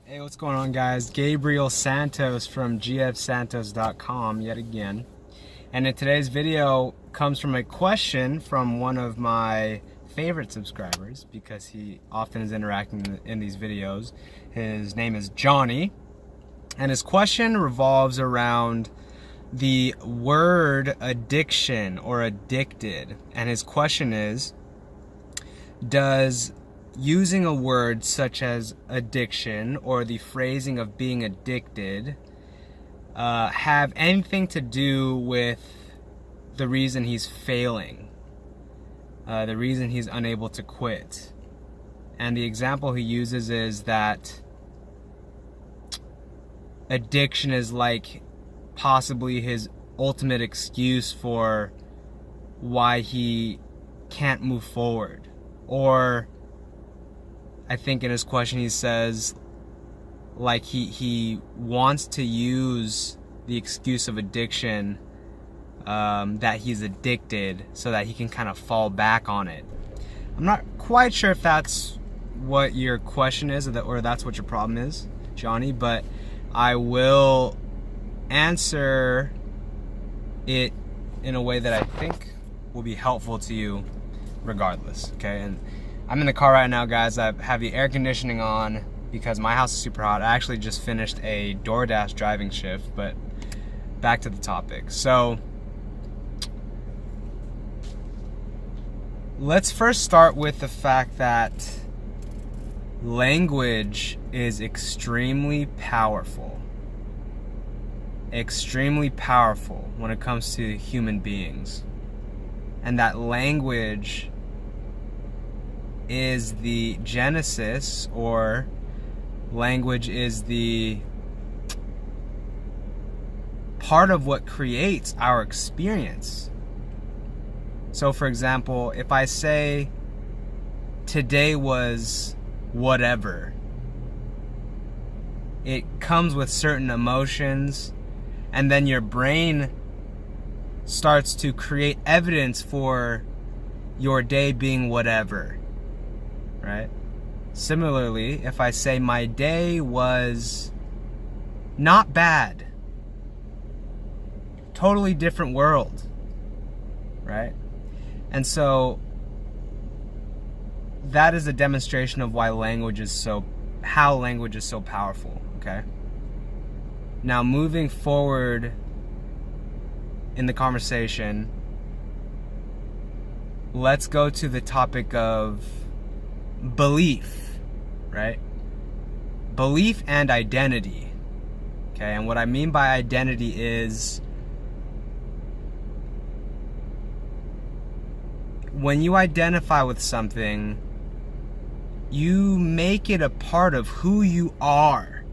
Hey, what's going on, guys? Gabriel Santos from gfsantos.com yet again. And in today's video comes from a question from one of my favorite subscribers because he often is interacting in these videos. His name is Johnny. And his question revolves around the word addiction or addicted. And his question is, does using a word such as addiction or the phrasing of being addicted have anything to do with the reason he's failing, the reason he's unable to quit? And the example he uses is that addiction is like possibly his ultimate excuse for why he can't move forward. Or I think in his question he says like he wants to use the excuse of addiction, that he's addicted, so that he can kind of fall back on it. I'm not quite sure if that's what your question is or that's what your problem is, Johnny, but I will answer it in a way that I think will be helpful to you regardless, okay? And I'm in the car right now, guys. I have the air conditioning on because my house is super hot. I actually just finished a DoorDash driving shift, but back to the topic. So let's first start with the fact that language is extremely powerful. Extremely powerful when it comes to human beings. And that language is the genesis, or language is the part of what creates our experience. So for example, if I say today was whatever, it comes with certain emotions, and then your brain starts to create evidence for your day being whatever. Right? Similarly, if I say my day was not bad, totally different world, right? And so that is a demonstration of how language is so powerful, okay? Now, moving forward in the conversation, let's go to the topic of belief, right? Belief and identity. Okay, and what I mean by identity is when you identify with something, you make it a part of who you are.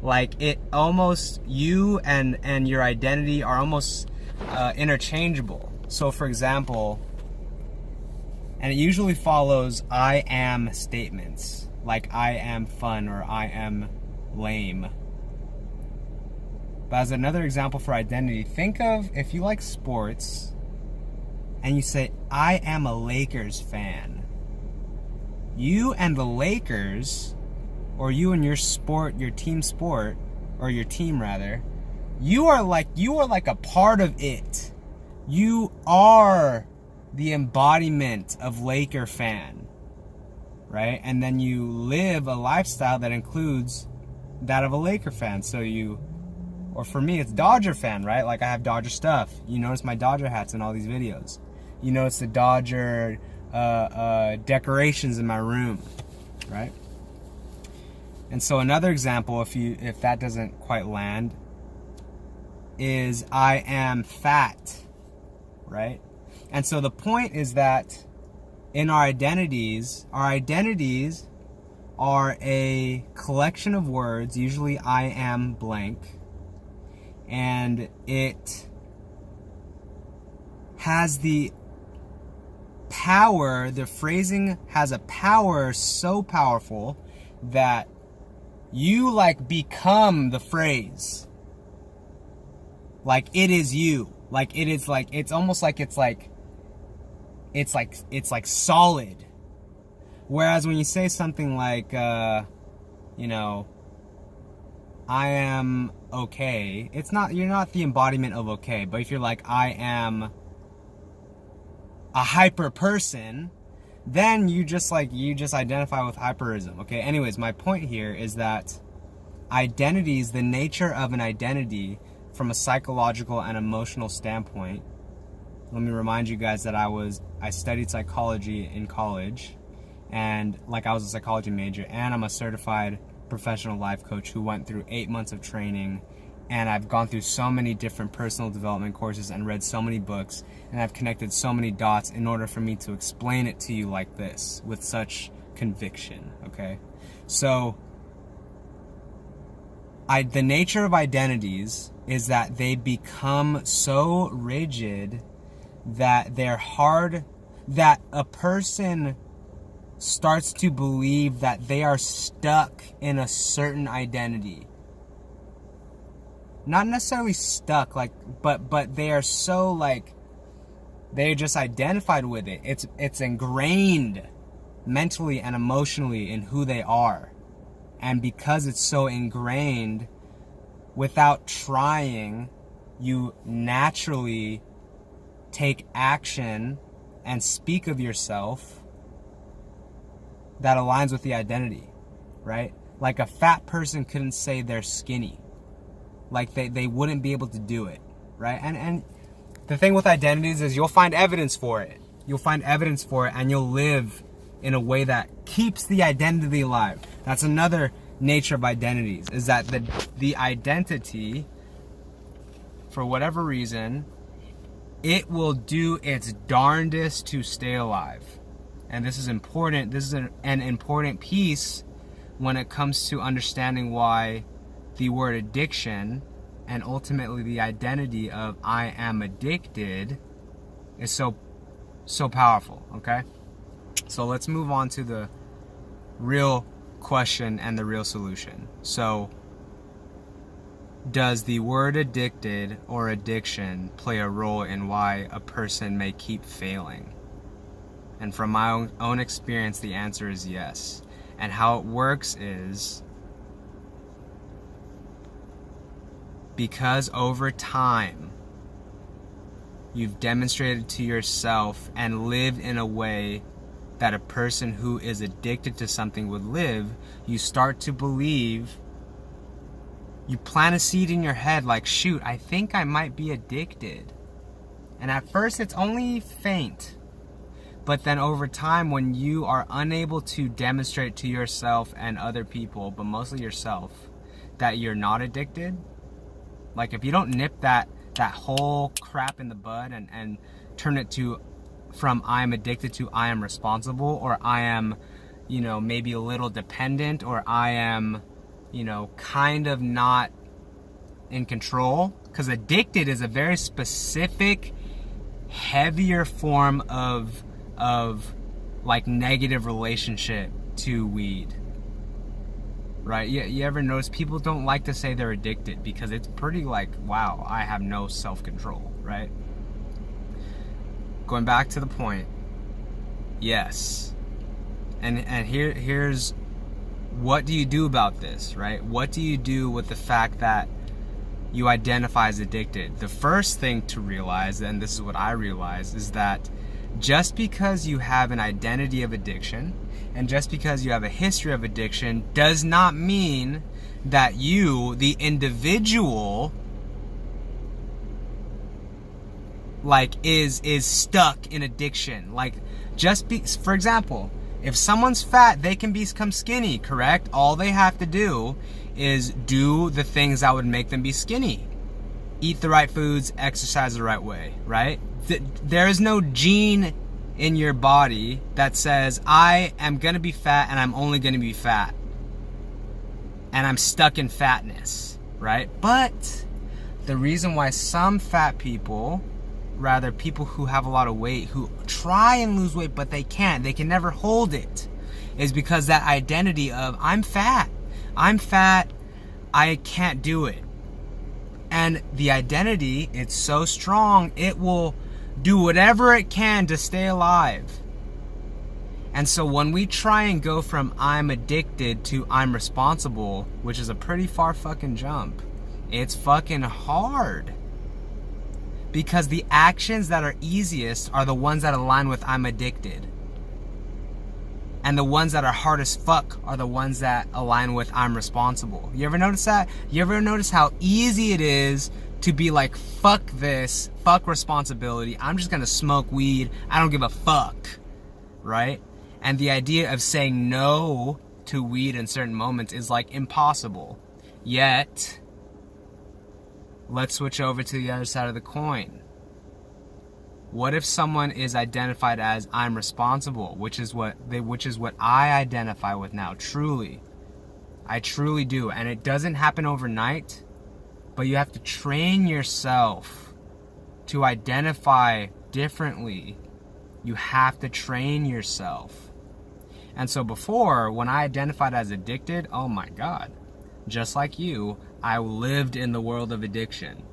Like it almost, you and your identity are almost interchangeable. So for example, and it usually follows I am statements, like I am fun or I am lame. But as another example for identity, think of if you like sports and you say, I am a Lakers fan. You and the Lakers, or you and your sport, your team sport, or your team rather, you are like a part of it. You are the embodiment of Laker fan, right? And then you live a lifestyle that includes that of a Laker fan. So or for me, it's Dodger fan, right? Like I have Dodger stuff. You notice my Dodger hats in all these videos. You notice the Dodger decorations in my room, right? And so another example, if that doesn't quite land, is I am fat, right? And so the point is that in our identities are a collection of words, usually I am blank, and it has the power, the phrasing has a power so powerful that you like become the phrase. Like it is you. Like it is like, it's almost like it's like solid. Whereas when you say something like, I am okay, you're not the embodiment of okay, but if you're like, I am a hyper person, then you just identify with hyperism. Okay, anyways, my point here is that identities, the nature of an identity from a psychological and emotional standpoint. Let me remind you guys that I studied psychology in college, and I was a psychology major, and I'm a certified professional life coach who went through 8 months of training, and I've gone through so many different personal development courses and read so many books, and I've connected so many dots in order for me to explain it to you like this with such conviction. Okay, so the nature of identities is that they become so rigid that they're hard, that a person starts to believe that they are stuck in a certain identity. Not necessarily stuck, but they are so they're just identified with it. It's ingrained mentally and emotionally in who they are. And because it's so ingrained, without trying, you naturally take action and speak of yourself that aligns with the identity, right? Like a fat person couldn't say they're skinny. They wouldn't be able to do it, right? And the thing with identities is you'll find evidence for it. You'll find evidence for it, and you'll live in a way that keeps the identity alive. That's another nature of identities, is that the identity, for whatever reason, it will do its darndest to stay alive. And this is important. This is an important piece when it comes to understanding why the word addiction and ultimately the identity of I am addicted is so powerful, okay? So let's move on to the real question and the real solution. So, does the word addicted or addiction play a role in why a person may keep failing? And from my own experience, the answer is yes. And how it works is because over time you've demonstrated to yourself and lived in a way that a person who is addicted to something would live, you start to believe, you plant a seed in your head like, shoot, I think I might be addicted. And at first it's only faint. But then over time, when you are unable to demonstrate to yourself and other people, but mostly yourself, that you're not addicted, like if you don't nip that whole crap in the bud and turn it to from I am addicted to I am responsible, or I am, maybe a little dependent, or I am, kind of not in control. Because addicted is a very specific, heavier form of negative relationship to weed, right? You ever notice people don't like to say they're addicted because it's pretty wow, I have no self-control, right? Going back to the point, yes. And here's what do you do about this, right? What do you do with the fact that you identify as addicted? The first thing to realize, and this is what I realized, is that just because you have an identity of addiction and just because you have a history of addiction does not mean that you, the individual, is stuck in addiction. For example, if someone's fat, they can become skinny, correct? All they have to do is do the things that would make them be skinny. Eat the right foods, exercise the right way, right? There is no gene in your body that says, I am going to be fat and I'm only going to be fat. And I'm stuck in fatness, right? But the reason why some fat people, rather people who have a lot of weight, who try and lose weight but they can't, they can never hold it, is because that identity of I'm fat, I can't do it. And the identity, it's so strong, it will do whatever it can to stay alive. And so when we try and go from I'm addicted to I'm responsible, which is a pretty far fucking jump, it's fucking hard. Because the actions that are easiest are the ones that align with I'm addicted. And the ones that are hard as fuck are the ones that align with I'm responsible. You ever notice that? You ever notice how easy it is to be like, fuck this, fuck responsibility, I'm just gonna smoke weed, I don't give a fuck, right? And the idea of saying no to weed in certain moments is like impossible. Yet, let's switch over to the other side of the coin. What if someone is identified as I'm responsible, which is what I identify with now, truly. I truly do. And it doesn't happen overnight, but you have to train yourself to identify differently. You have to train yourself. And so before, when I identified as addicted, oh my God, just like you, I lived in the world of addiction.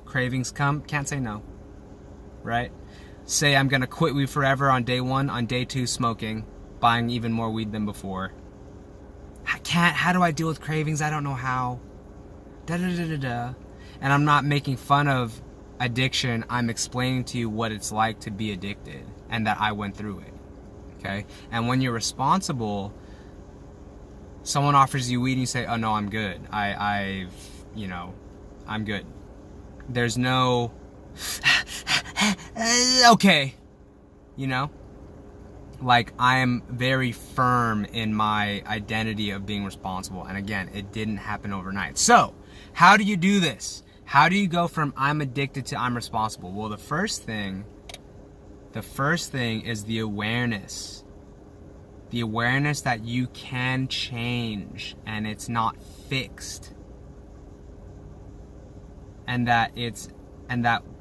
Cravings come, can't say no. Right? Say I'm gonna quit weed forever on day 1, on day 2 smoking, buying even more weed than before. I can't, how do I deal with cravings? I don't know how. And I'm not making fun of addiction, I'm explaining to you what it's like to be addicted and that I went through it. Okay? And when you're responsible, someone offers you weed and you say, oh no, I'm good. I'm good. There's no okay, like I am very firm in my identity of being responsible. And again, it didn't happen overnight. So how do you do this? How do you go from I'm addicted to I'm responsible? Well, the first thing is the awareness that you can change and it's not fixed, and that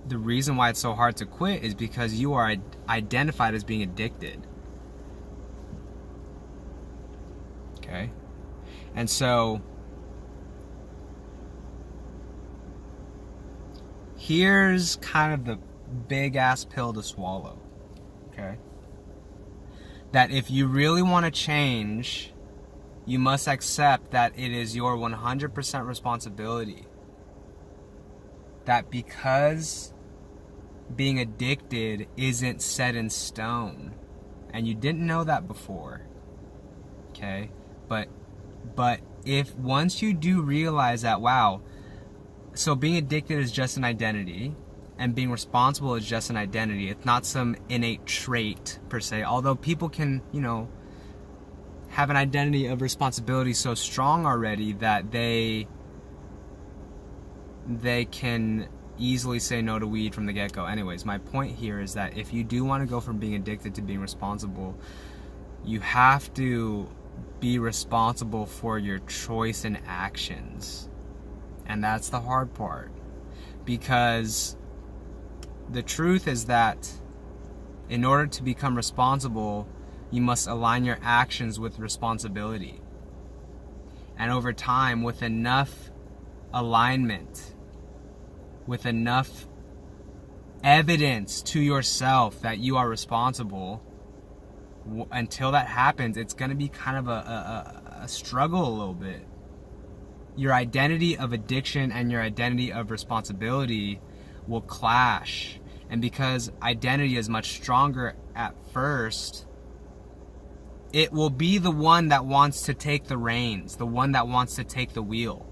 the reason why it's so hard to quit is because you are identified as being addicted. Okay? And so, here's kind of the big ass pill to swallow. Okay? That if you really want to change, you must accept that it is your 100% responsibility. That because being addicted isn't set in stone, and you didn't know that before, okay? But if once you do realize that, wow, so being addicted is just an identity, and being responsible is just an identity. It's not some innate trait per se, although people can, have an identity of responsibility so strong already that they can easily say no to weed from the get-go. Anyways, my point here is that if you do want to go from being addicted to being responsible, you have to be responsible for your choice and actions. And that's the hard part. Because the truth is that in order to become responsible, you must align your actions with responsibility. And over time, with enough alignment, with enough evidence to yourself that you are responsible, until that happens, it's going to be kind of a struggle a little bit. Your identity of addiction and your identity of responsibility will clash. And because identity is much stronger at first, it will be the one that wants to take the reins, the one that wants to take the wheel.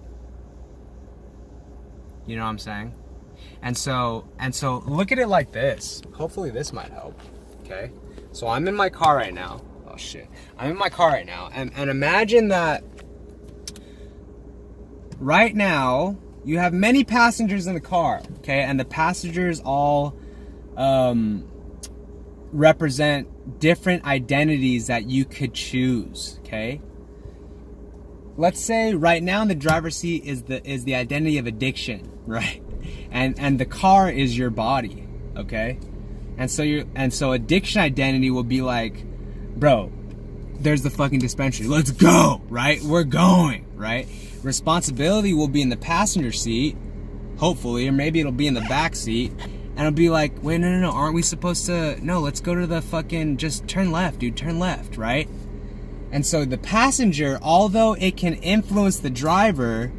You know what I'm saying? And so look at it like this. Hopefully this might help. Okay? So I'm in my car right now. Oh shit. I'm in my car right now. And imagine that right now you have many passengers in the car. Okay? And the passengers all represent different identities that you could choose. Okay? Let's say right now in the driver's seat is the identity of addiction, right? And the car is your body, okay? And so addiction identity will be like, bro, there's the fucking dispensary. Let's go, right? We're going, right? Responsibility will be in the passenger seat, hopefully, or maybe it'll be in the back seat. And I'll be like, wait, no, aren't we supposed to, no, let's go to the fucking, just turn left, dude, turn left, right? And so the passenger, although it can influence the driver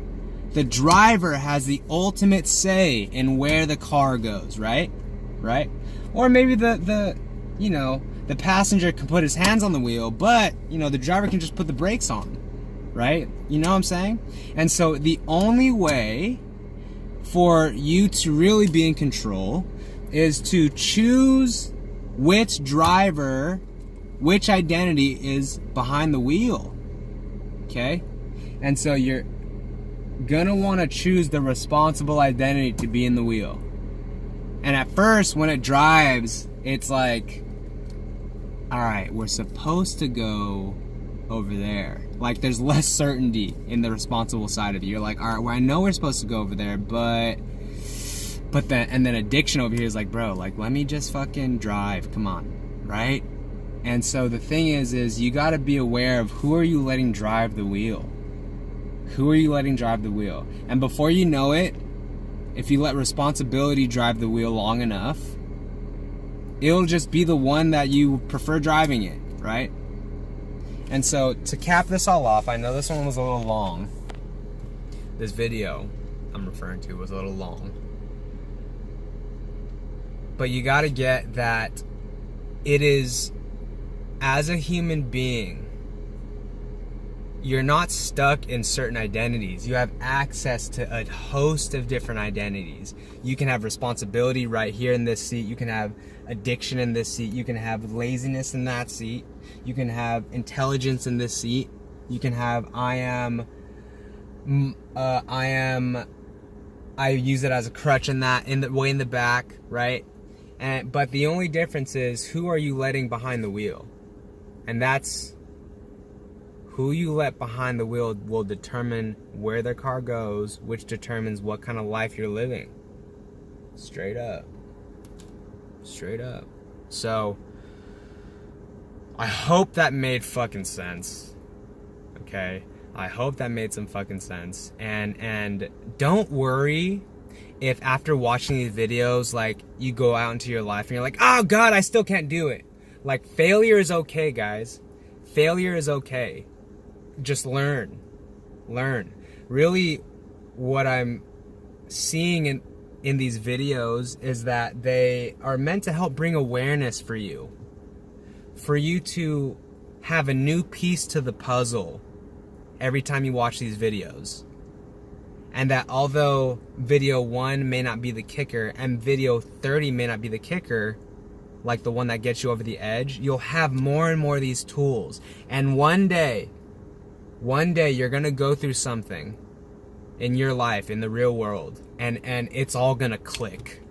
has the ultimate say in where the car goes, right? Right? Or maybe the passenger can put his hands on the wheel, but, the driver can just put the brakes on, right? You know what I'm saying? And so the only way for you to really be in control is to choose which driver, which identity is behind the wheel. Okay? And so you're gonna want to choose the responsible identity to be in the wheel. And at first, when it drives, it's like, all right, we're supposed to go over there. Like, there's less certainty in the responsible side of you. You're like, all right, well, I know we're supposed to go over there, but then addiction over here is like, bro, like, let me just fucking drive. Come on, right? And so the thing is you got to be aware of who are you letting drive the wheel. Who are you letting drive the wheel? And before you know it, if you let responsibility drive the wheel long enough, it'll just be the one that you prefer driving it, right? And so to cap this all off, I know this one was a little long. This video I'm referring to was a little long. But you got to get that it is, as a human being, you're not stuck in certain identities. You have access to a host of different identities. You can have responsibility right here in this seat. You can have addiction in this seat. You can have laziness in that seat. You can have intelligence in this seat. You can have I use it as a crutch in the way in the back, right? But the only difference is, who are you letting behind the wheel? And that's who you let behind the wheel will determine where the car goes, which determines what kind of life you're living. Straight up. So I hope that made fucking sense. Okay? I hope that made some fucking sense. And don't worry if after watching these videos, like, you go out into your life and you're like, oh God, I still can't do it. Like, failure is okay, guys. Failure is okay. Just learn. Really, what I'm seeing in these videos is that they are meant to help bring awareness for you to have a new piece to the puzzle every time you watch these videos. And that although video 1 may not be the kicker and video 30 may not be the kicker, like the one that gets you over the edge, you'll have more and more of these tools. And one day you're gonna go through something in your life, in the real world, and it's all gonna click.